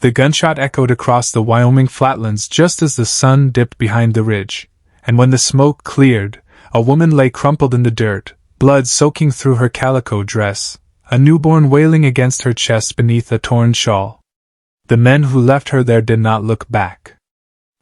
The gunshot echoed across the Wyoming flatlands just as the sun dipped behind the ridge, and when the smoke cleared, a woman lay crumpled in the dirt, blood soaking through her calico dress, a newborn wailing against her chest beneath a torn shawl. The men who left her there did not look back.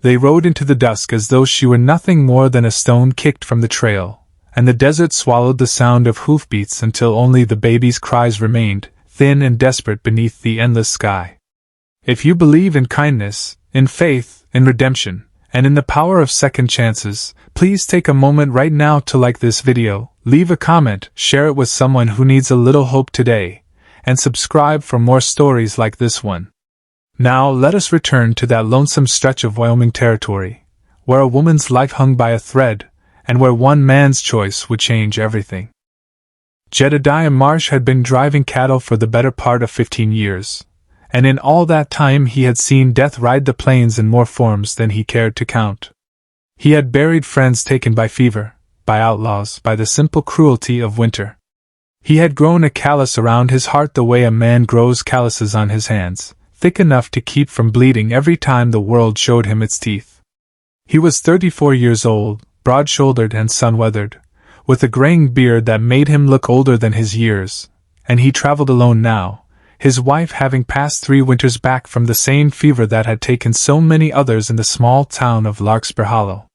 They rode into the dusk as though she were nothing more than a stone kicked from the trail, and the desert swallowed the sound of hoofbeats until only the baby's cries remained, thin and desperate beneath the endless sky. If you believe in kindness, in faith, in redemption, and in the power of second chances, please take a moment right now to like this video, leave a comment, share it with someone who needs a little hope today, and subscribe for more stories like this one. Now let us return to that lonesome stretch of Wyoming territory, where a woman's life hung by a thread, and where one man's choice would change everything. Jedediah Marsh had been driving cattle for the better part of 15 years, and in all that time he had seen death ride the plains in more forms than he cared to count. He had buried friends taken by fever, by outlaws, by the simple cruelty of winter. He had grown a callus around his heart the way a man grows calluses on his hands, thick enough to keep from bleeding every time the world showed him its teeth. He was 34 years old, broad-shouldered and sun-weathered, with a graying beard that made him look older than his years, and he traveled alone now, his wife having passed 3 winters back from the same fever that had taken so many others in the small town of Larkspur Hollow.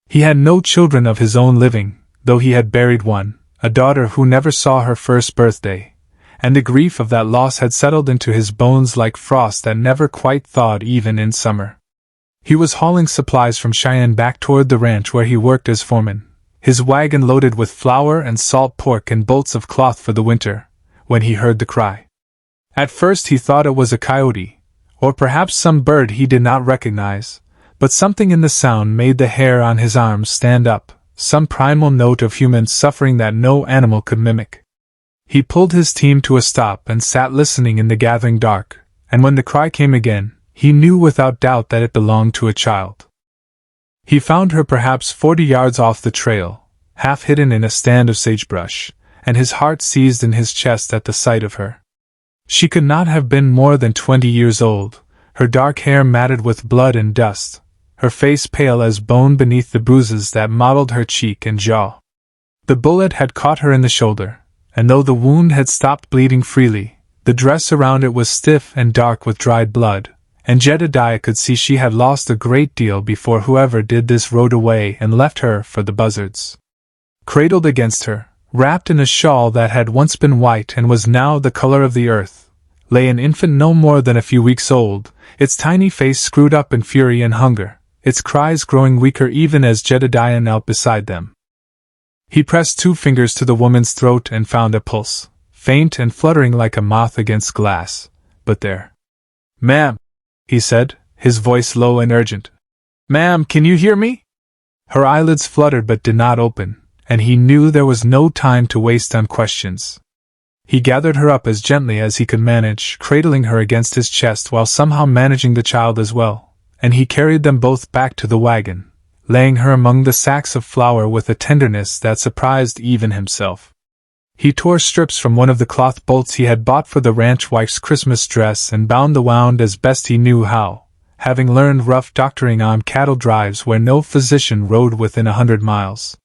He had no children of his own living, though he had buried one, a daughter who never saw her first birthday, and the grief of that loss had settled into his bones like frost that never quite thawed even in summer. He was hauling supplies from Cheyenne back toward the ranch where he worked as foreman, his wagon loaded with flour and salt pork and bolts of cloth for the winter, when he heard the cry. At first he thought it was a coyote, or perhaps some bird he did not recognize, but something in the sound made the hair on his arms stand up, some primal note of human suffering that no animal could mimic. He pulled his team to a stop and sat listening in the gathering dark, and when the cry came again, he knew without doubt that it belonged to a child. He found her perhaps 40 yards off the trail, half hidden in a stand of sagebrush, and his heart seized in his chest at the sight of her. She could not have been more than 20 years old, her dark hair matted with blood and dust, her face pale as bone beneath the bruises that mottled her cheek and jaw. The bullet had caught her in the shoulder, and though the wound had stopped bleeding freely, the dress around it was stiff and dark with dried blood, and Jedediah could see she had lost a great deal before whoever did this rode away and left her for the buzzards. Cradled against her, wrapped in a shawl that had once been white and was now the color of the earth, lay an infant no more than a few weeks old, its tiny face screwed up in fury and hunger, its cries growing weaker even as Jedediah knelt beside them. He pressed 2 fingers to the woman's throat and found a pulse, faint and fluttering like a moth against glass, but there. "Ma'am," he said, his voice low and urgent. "Ma'am, can you hear me?" Her eyelids fluttered but did not open, and he knew there was no time to waste on questions. He gathered her up as gently as he could manage, cradling her against his chest while somehow managing the child as well, and he carried them both back to the wagon, laying her among the sacks of flour with a tenderness that surprised even himself. He tore strips from one of the cloth bolts he had bought for the ranch wife's Christmas dress and bound the wound as best he knew how, having learned rough doctoring on cattle drives where no physician rode within 100 miles.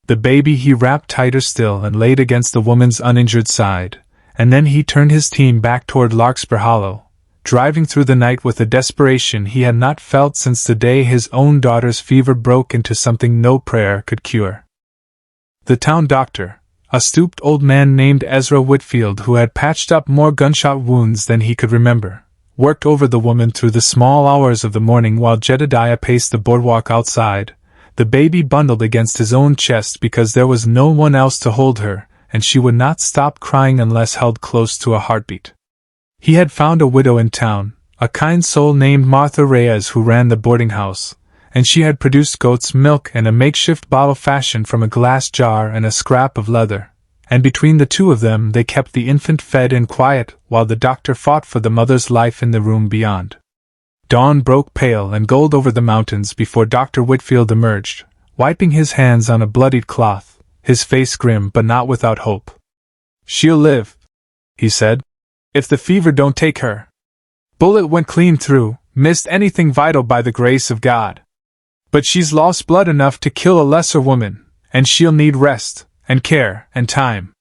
The baby he wrapped tighter still and laid against the woman's uninjured side, and then he turned his team back toward Larkspur Hollow, driving through the night with a desperation he had not felt since the day his own daughter's fever broke into something no prayer could cure. The town doctor, a stooped old man named Ezra Whitfield who had patched up more gunshot wounds than he could remember, worked over the woman through the small hours of the morning while Jedediah paced the boardwalk outside, the baby bundled against his own chest because there was no one else to hold her, and she would not stop crying unless held close to a heartbeat. He had found a widow in town, a kind soul named Martha Reyes who ran the boarding house, and she had produced goat's milk and a makeshift bottle fashioned from a glass jar and a scrap of leather, and between the two of them they kept the infant fed and quiet while the doctor fought for the mother's life in the room beyond. Dawn broke pale and gold over the mountains before Dr. Whitfield emerged, wiping his hands on a bloodied cloth, his face grim but not without hope. "She'll live," he said, "if the fever don't take her." Bullet went clean through, missed anything vital by the grace of God. But she's lost blood enough to kill a lesser woman, and she'll need rest, and care, and time.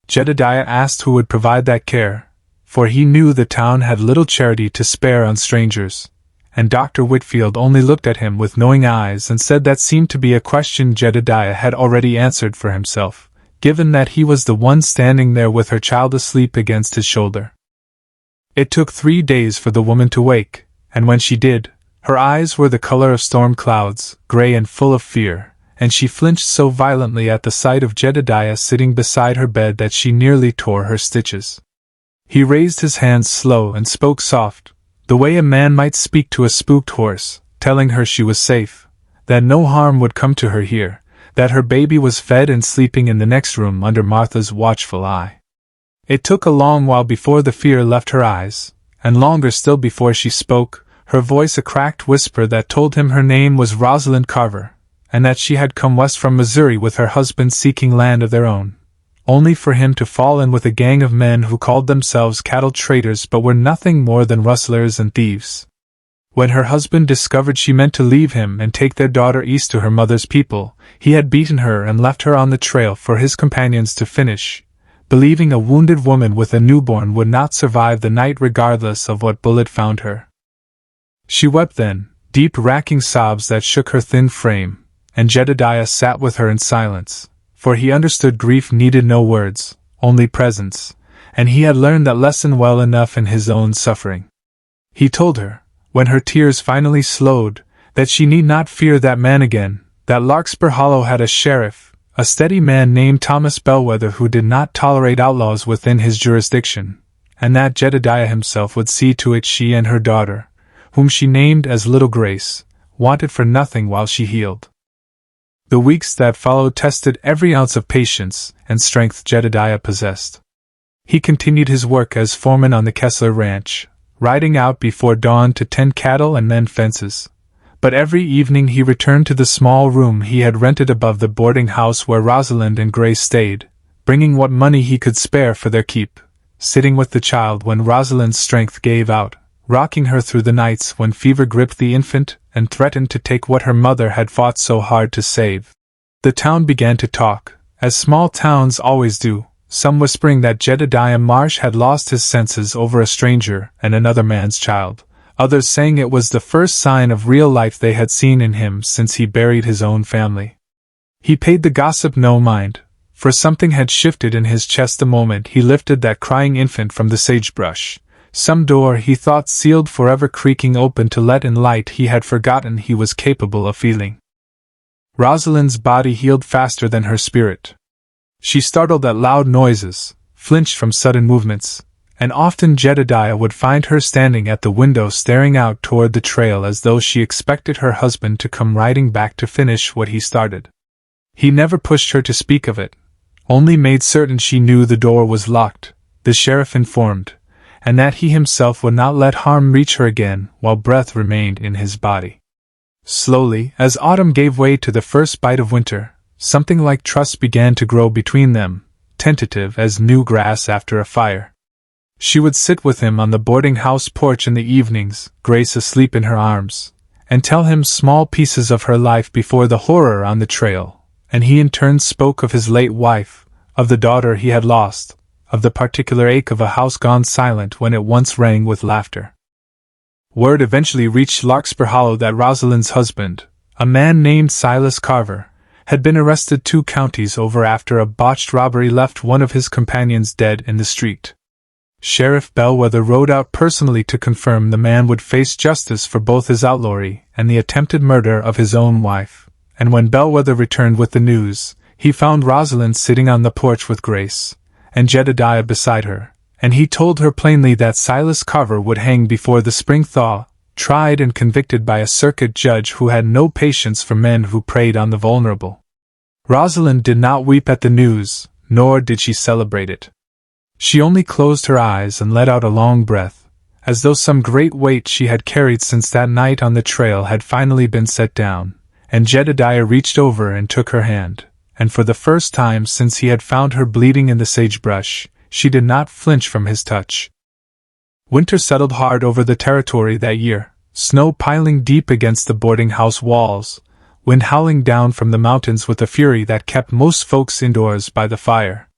Jedediah asked who would provide that care, for he knew the town had little charity to spare on strangers, and Dr. Whitfield only looked at him with knowing eyes and said that seemed to be a question Jedediah had already answered for himself, given that he was the one standing there with her child asleep against his shoulder. It took 3 days for the woman to wake, and when she did, her eyes were the color of storm clouds, gray and full of fear, and she flinched so violently at the sight of Jedediah sitting beside her bed that she nearly tore her stitches. He raised his hands slow and spoke soft, the way a man might speak to a spooked horse, telling her she was safe, that no harm would come to her here, that her baby was fed and sleeping in the next room under Martha's watchful eye. It took a long while before the fear left her eyes, and longer still before she spoke, her voice a cracked whisper that told him her name was Rosalind Carver, and that she had come west from Missouri with her husband seeking land of their own, only for him to fall in with a gang of men who called themselves cattle traders but were nothing more than rustlers and thieves. When her husband discovered she meant to leave him and take their daughter east to her mother's people, he had beaten her and left her on the trail for his companions to finish, believing a wounded woman with a newborn would not survive the night regardless of what bullet found her. She wept then, deep racking sobs that shook her thin frame, and Jedediah sat with her in silence, for he understood grief needed no words, only presence, and he had learned that lesson well enough in his own suffering. He told her, when her tears finally slowed, that she need not fear that man again, that Larkspur Hollow had a sheriff, a steady man named Thomas Bellwether who did not tolerate outlaws within his jurisdiction, and that Jedediah himself would see to it she and her daughter, whom she named as Little Grace, wanted for nothing while she healed. The weeks that followed tested every ounce of patience and strength Jedediah possessed. He continued his work as foreman on the Kessler Ranch, riding out before dawn to tend cattle and mend fences. But every evening he returned to the small room he had rented above the boarding house where Rosalind and Grace stayed, bringing what money he could spare for their keep, sitting with the child when Rosalind's strength gave out, rocking her through the nights when fever gripped the infant and threatened to take what her mother had fought so hard to save. The town began to talk, as small towns always do, some whispering that Jedediah Marsh had lost his senses over a stranger and another man's child, others saying it was the first sign of real life they had seen in him since he buried his own family. He paid the gossip no mind, for something had shifted in his chest the moment he lifted that crying infant from the sagebrush, some door he thought sealed forever creaking open to let in light he had forgotten he was capable of feeling. Rosalind's body healed faster than her spirit. She startled at loud noises, flinched from sudden movements, and often Jedediah would find her standing at the window staring out toward the trail as though she expected her husband to come riding back to finish what he started. He never pushed her to speak of it, only made certain she knew the door was locked, the sheriff informed, and that he himself would not let harm reach her again while breath remained in his body. Slowly, as autumn gave way to the first bite of winter, something like trust began to grow between them, tentative as new grass after a fire. She would sit with him on the boarding house porch in the evenings, Grace asleep in her arms, and tell him small pieces of her life before the horror on the trail, and he in turn spoke of his late wife, of the daughter he had lost, of the particular ache of a house gone silent when it once rang with laughter. Word eventually reached Larkspur Hollow that Rosalind's husband, a man named Silas Carver, had been arrested 2 counties over after a botched robbery left one of his companions dead in the street. Sheriff Bellwether rode out personally to confirm the man would face justice for both his outlawry and the attempted murder of his own wife, and when Bellwether returned with the news, he found Rosalind sitting on the porch with Grace, and Jedediah beside her, and he told her plainly that Silas Carver would hang before the spring thaw, tried and convicted by a circuit judge who had no patience for men who preyed on the vulnerable. Rosalind did not weep at the news, nor did she celebrate it. She only closed her eyes and let out a long breath, as though some great weight she had carried since that night on the trail had finally been set down, and Jedediah reached over and took her hand, and for the first time since he had found her bleeding in the sagebrush, she did not flinch from his touch. Winter settled hard over the territory that year, snow piling deep against the boarding house walls, wind howling down from the mountains with a fury that kept most folks indoors by the fire.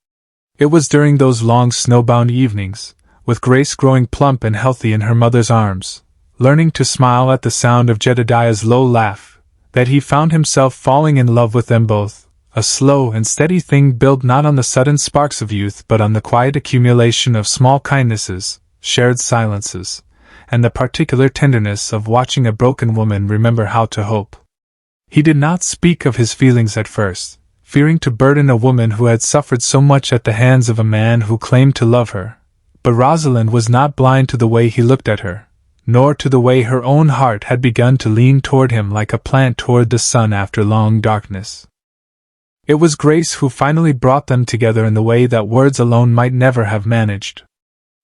It was during those long snowbound evenings, with Grace growing plump and healthy in her mother's arms, learning to smile at the sound of Jedediah's low laugh, that he found himself falling in love with them both, a slow and steady thing built not on the sudden sparks of youth but on the quiet accumulation of small kindnesses, shared silences, and the particular tenderness of watching a broken woman remember how to hope. He did not speak of his feelings at first, fearing to burden a woman who had suffered so much at the hands of a man who claimed to love her. But Rosalind was not blind to the way he looked at her, nor to the way her own heart had begun to lean toward him like a plant toward the sun after long darkness. It was Grace who finally brought them together in the way that words alone might never have managed.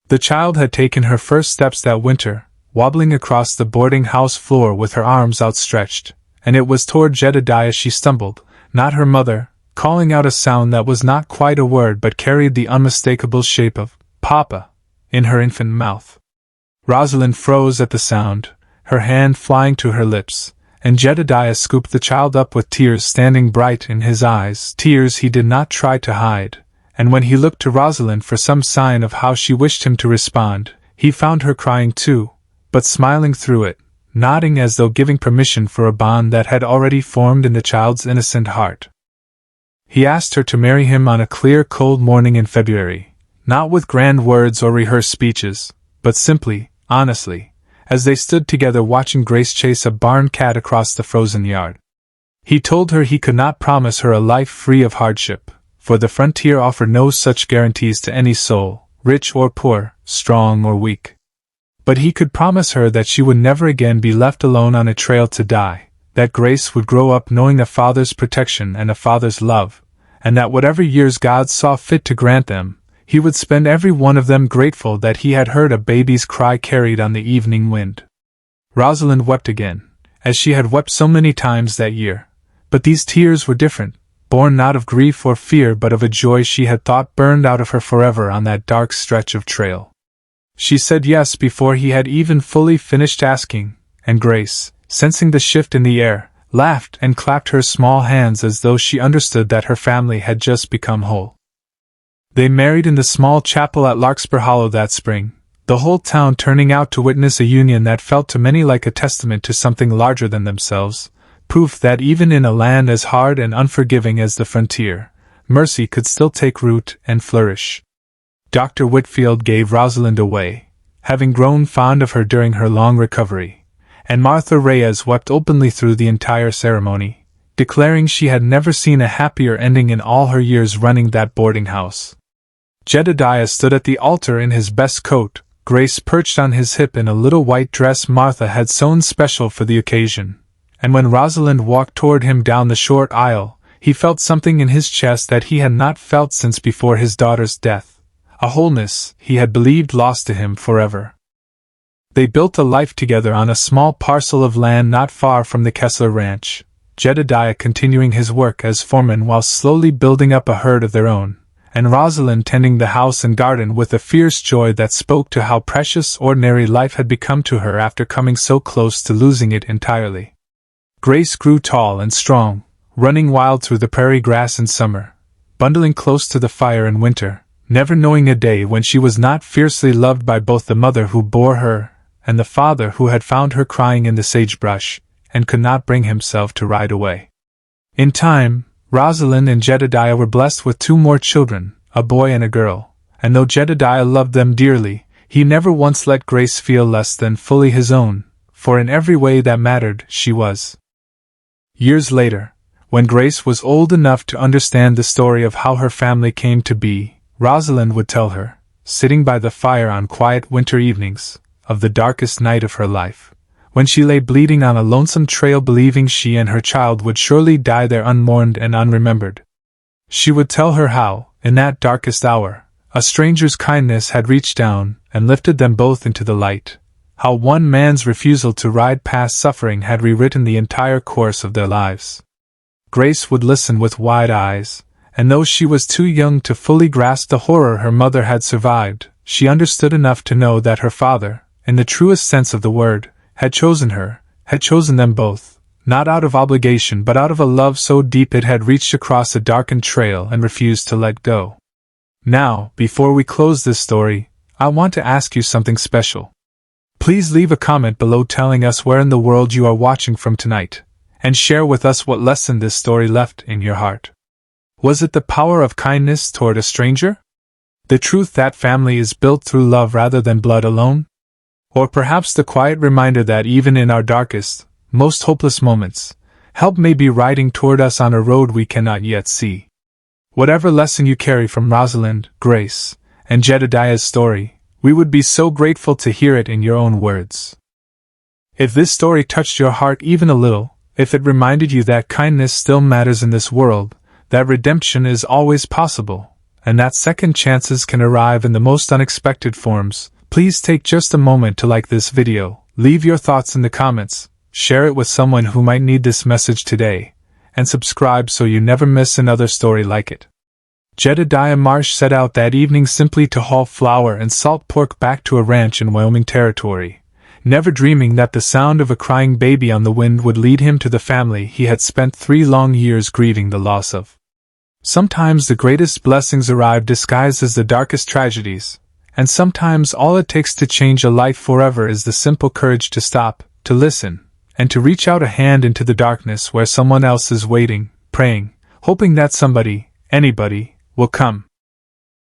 The child had taken her first steps that winter, wobbling across the boarding house floor with her arms outstretched, and it was toward Jedediah she stumbled, not her mother, calling out a sound that was not quite a word but carried the unmistakable shape of "Papa" in her infant mouth. Rosalind froze at the sound, her hand flying to her lips, and Jedediah scooped the child up with tears standing bright in his eyes, tears he did not try to hide, and when he looked to Rosalind for some sign of how she wished him to respond, he found her crying too, but smiling through it, nodding as though giving permission for a bond that had already formed in the child's innocent heart. He asked her to marry him on a clear, cold morning in February, not with grand words or rehearsed speeches, but simply, honestly, as they stood together watching Grace chase a barn cat across the frozen yard. He told her he could not promise her a life free of hardship, for the frontier offered no such guarantees to any soul, rich or poor, strong or weak. But he could promise her that she would never again be left alone on a trail to die, that Grace would grow up knowing a father's protection and a father's love, and that whatever years God saw fit to grant them, he would spend every one of them grateful that he had heard a baby's cry carried on the evening wind. Rosalind wept again, as she had wept so many times that year, but these tears were different, born not of grief or fear but of a joy she had thought burned out of her forever on that dark stretch of trail. She said yes before he had even fully finished asking, and Grace, sensing the shift in the air, laughed and clapped her small hands as though she understood that her family had just become whole. They married in the small chapel at Larkspur Hollow that spring, the whole town turning out to witness a union that felt to many like a testament to something larger than themselves, proof that even in a land as hard and unforgiving as the frontier, mercy could still take root and flourish. Dr. Whitfield gave Rosalind away, having grown fond of her during her long recovery, and Martha Reyes wept openly through the entire ceremony, declaring she had never seen a happier ending in all her years running that boarding house. Jedediah stood at the altar in his best coat, Grace perched on his hip in a little white dress Martha had sewn special for the occasion, and when Rosalind walked toward him down the short aisle, he felt something in his chest that he had not felt since before his daughter's death. A wholeness he had believed lost to him forever. They built a life together on a small parcel of land not far from the Kessler Ranch, Jedediah continuing his work as foreman while slowly building up a herd of their own, and Rosalind tending the house and garden with a fierce joy that spoke to how precious ordinary life had become to her after coming so close to losing it entirely. Grace grew tall and strong, running wild through the prairie grass in summer, bundling close to the fire in winter, never knowing a day when she was not fiercely loved by both the mother who bore her and the father who had found her crying in the sagebrush and could not bring himself to ride away. In time, Rosalind and Jedediah were blessed with 2 more children, a boy and a girl, and though Jedediah loved them dearly, he never once let Grace feel less than fully his own, for in every way that mattered she was. Years later, when Grace was old enough to understand the story of how her family came to be, Rosalind would tell her, sitting by the fire on quiet winter evenings, of the darkest night of her life, when she lay bleeding on a lonesome trail believing she and her child would surely die there unmourned and unremembered. She would tell her how, in that darkest hour, a stranger's kindness had reached down and lifted them both into the light, how one man's refusal to ride past suffering had rewritten the entire course of their lives. Grace would listen with wide eyes, and though she was too young to fully grasp the horror her mother had survived, she understood enough to know that her father, in the truest sense of the word, had chosen her, had chosen them both, not out of obligation but out of a love so deep it had reached across a darkened trail and refused to let go. Now, before we close this story, I want to ask you something special. Please leave a comment below telling us where in the world you are watching from tonight, and share with us what lesson this story left in your heart. Was it the power of kindness toward a stranger? The truth that family is built through love rather than blood alone? Or perhaps the quiet reminder that even in our darkest, most hopeless moments, help may be riding toward us on a road we cannot yet see. Whatever lesson you carry from Rosalind, Grace, and Jedediah's story, we would be so grateful to hear it in your own words. If this story touched your heart even a little, if it reminded you that kindness still matters in this world, that redemption is always possible, and that second chances can arrive in the most unexpected forms, please take just a moment to like this video, leave your thoughts in the comments, share it with someone who might need this message today, and subscribe so you never miss another story like it. Jedediah Marsh set out that evening simply to haul flour and salt pork back to a ranch in Wyoming Territory, never dreaming that the sound of a crying baby on the wind would lead him to the family he had spent 3 long years grieving the loss of. Sometimes the greatest blessings arrive disguised as the darkest tragedies, and sometimes all it takes to change a life forever is the simple courage to stop, to listen, and to reach out a hand into the darkness where someone else is waiting, praying, hoping that somebody, anybody, will come.